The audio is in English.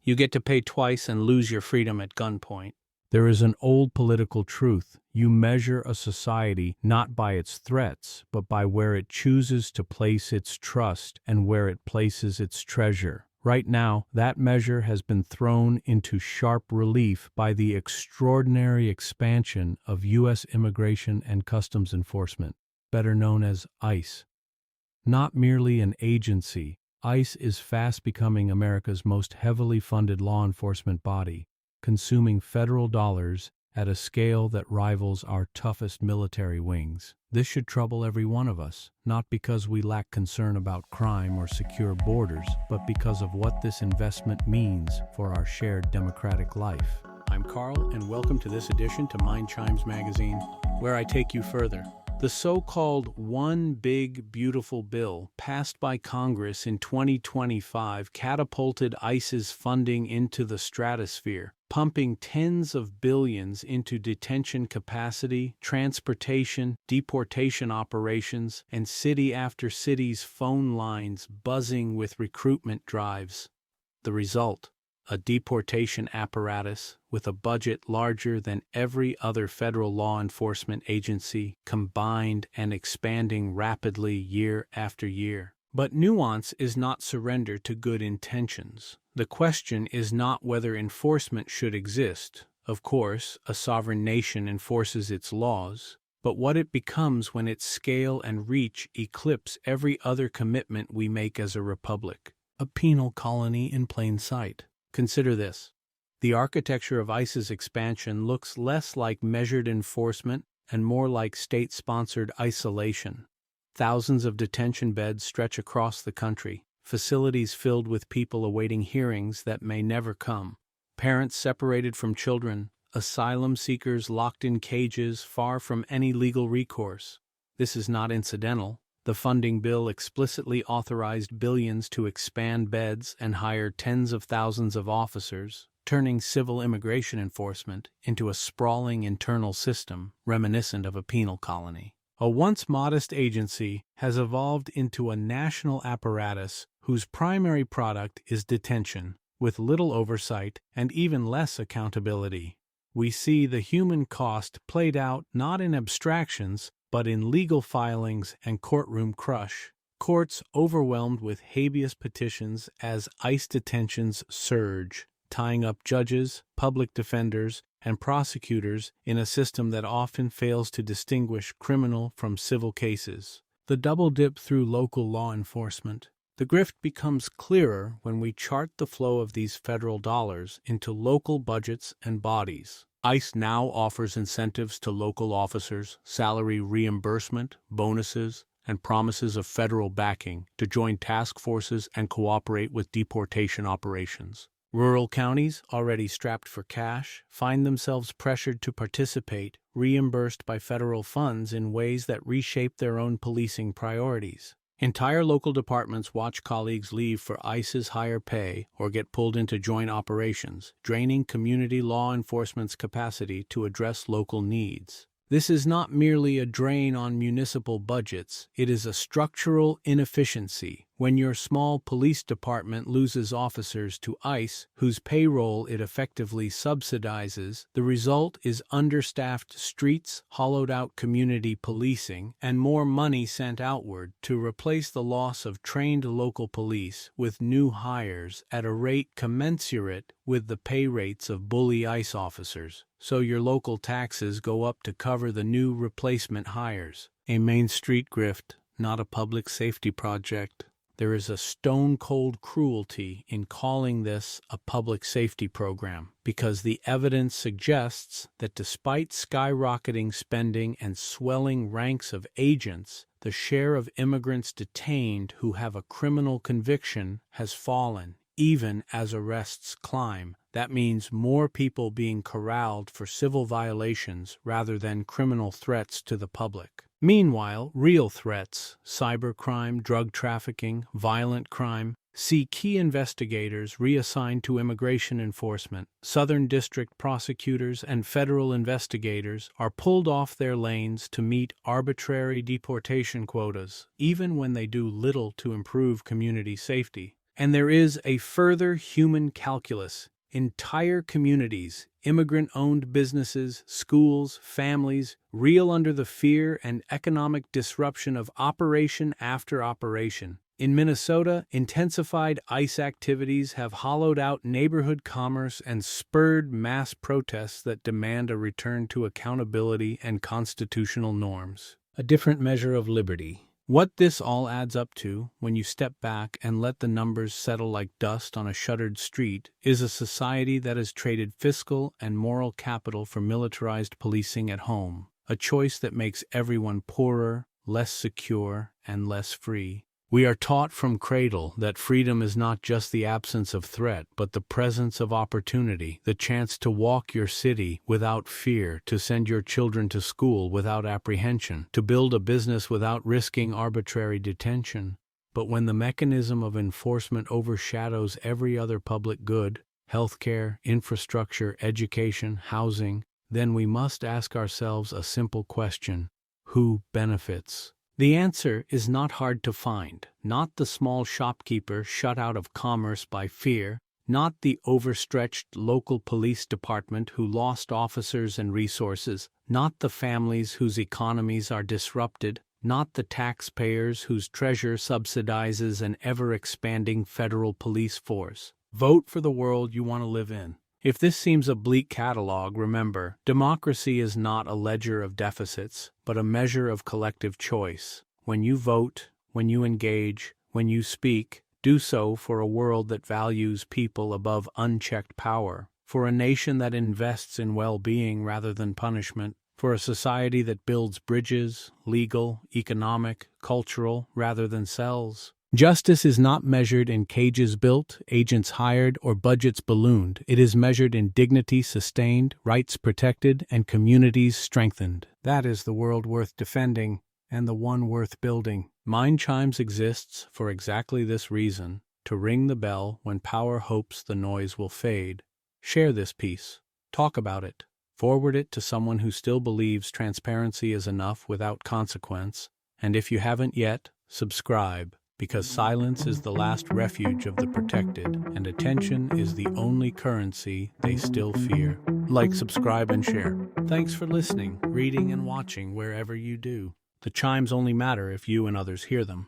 You get to pay twice and lose your freedom at gunpoint. There is an old political truth. You measure a society not by its threats, but by where it chooses to place its trust and where it places its treasure. Right now, that measure has been thrown into sharp relief by the extraordinary expansion of U.S. Immigration and Customs Enforcement, better known as ICE. Not merely an agency, ICE is fast becoming America's most heavily funded law enforcement body, consuming federal dollars at a scale that rivals our toughest military wings. This should trouble every one of us, not because we lack concern about crime or secure borders, but because of what this investment means for our shared democratic life. I'm Carl, and welcome to this edition to Mind Chimes magazine, where I take you further. The so-called One Big Beautiful Bill passed by Congress in 2025 catapulted ICE's funding into the stratosphere, pumping tens of billions into detention capacity, transportation, deportation operations, and city after city's phone lines buzzing with recruitment drives. The result: a deportation apparatus with a budget larger than every other federal law enforcement agency combined and expanding rapidly year after year. But nuance is not surrender to good intentions. The question is not whether enforcement should exist. Of course, a sovereign nation enforces its laws, but what it becomes when its scale and reach eclipse every other commitment we make as a republic. A penal colony in plain sight. Consider this. The architecture of ICE's expansion looks less like measured enforcement and more like state-sponsored isolation. Thousands of detention beds stretch across the country, facilities filled with people awaiting hearings that may never come, parents separated from children, asylum seekers locked in cages far from any legal recourse. This is not incidental. The funding bill explicitly authorized billions to expand beds and hire tens of thousands of officers, turning civil immigration enforcement into a sprawling internal system reminiscent of a penal colony. A once modest agency has evolved into a national apparatus whose primary product is detention, with little oversight and even less accountability. We see the human cost played out not in abstractions, but in legal filings and courtroom crush. Courts overwhelmed with habeas petitions as ICE detentions surge, tying up judges, public defenders, and prosecutors in a system that often fails to distinguish criminal from civil cases. The double dip through local law enforcement. The grift becomes clearer when we chart the flow of these federal dollars into local budgets and bodies. ICE now offers incentives to local officers, salary reimbursement, bonuses, and promises of federal backing to join task forces and cooperate with deportation operations. Rural counties, already strapped for cash, find themselves pressured to participate, reimbursed by federal funds in ways that reshape their own policing priorities. Entire local departments watch colleagues leave for ICE's higher pay or get pulled into joint operations, draining community law enforcement's capacity to address local needs. This is not merely a drain on municipal budgets, it is a structural inefficiency. When your small police department loses officers to ICE, whose payroll it effectively subsidizes, the result is understaffed streets, hollowed-out community policing, and more money sent outward to replace the loss of trained local police with new hires at a rate commensurate with the pay rates of bully ICE officers. So your local taxes go up to cover the new replacement hires. A Main Street grift, not a public safety project. There is a stone-cold cruelty in calling this a public safety program, because the evidence suggests that despite skyrocketing spending and swelling ranks of agents, the share of immigrants detained who have a criminal conviction has fallen, even as arrests climb. That means more people being corralled for civil violations rather than criminal threats to the public. Meanwhile, real threats, cybercrime, drug trafficking, violent crime, see key investigators reassigned to immigration enforcement. Southern District prosecutors and federal investigators are pulled off their lanes to meet arbitrary deportation quotas, even when they do little to improve community safety. And there is a further human calculus. Entire communities, immigrant-owned businesses, schools, families, reel under the fear and economic disruption of operation after operation. In Minnesota, intensified ICE activities have hollowed out neighborhood commerce and spurred mass protests that demand a return to accountability and constitutional norms. A different measure of liberty. What this all adds up to, when you step back and let the numbers settle like dust on a shuttered street, is a society that has traded fiscal and moral capital for militarized policing at home, a choice that makes everyone poorer, less secure, and less free. We are taught from cradle that freedom is not just the absence of threat, but the presence of opportunity, the chance to walk your city without fear, to send your children to school without apprehension, to build a business without risking arbitrary detention. But when the mechanism of enforcement overshadows every other public good, healthcare, infrastructure, education, housing, then we must ask ourselves a simple question: who benefits? The answer is not hard to find. Not the small shopkeeper shut out of commerce by fear, not the overstretched local police department who lost officers and resources, not the families whose economies are disrupted, not the taxpayers whose treasure subsidizes an ever-expanding federal police force. Vote for the world you want to live in. If this seems a bleak catalog, remember, democracy is not a ledger of deficits, but a measure of collective choice. When you vote, when you engage, when you speak, do so for a world that values people above unchecked power, for a nation that invests in well-being rather than punishment, for a society that builds bridges, legal, economic, cultural, rather than cells. Justice is not measured in cages built, agents hired, or budgets ballooned. It is measured in dignity sustained, rights protected, and communities strengthened. That is the world worth defending, and the one worth building. Mind Chimes exists for exactly this reason: to ring the bell when power hopes the noise will fade. Share this piece. Talk about it. Forward it to someone who still believes transparency is enough without consequence. And if you haven't yet, subscribe. Because silence is the last refuge of the protected, and attention is the only currency they still fear. Like, subscribe, and share. Thanks for listening, reading, and watching wherever you do. The chimes only matter if you and others hear them.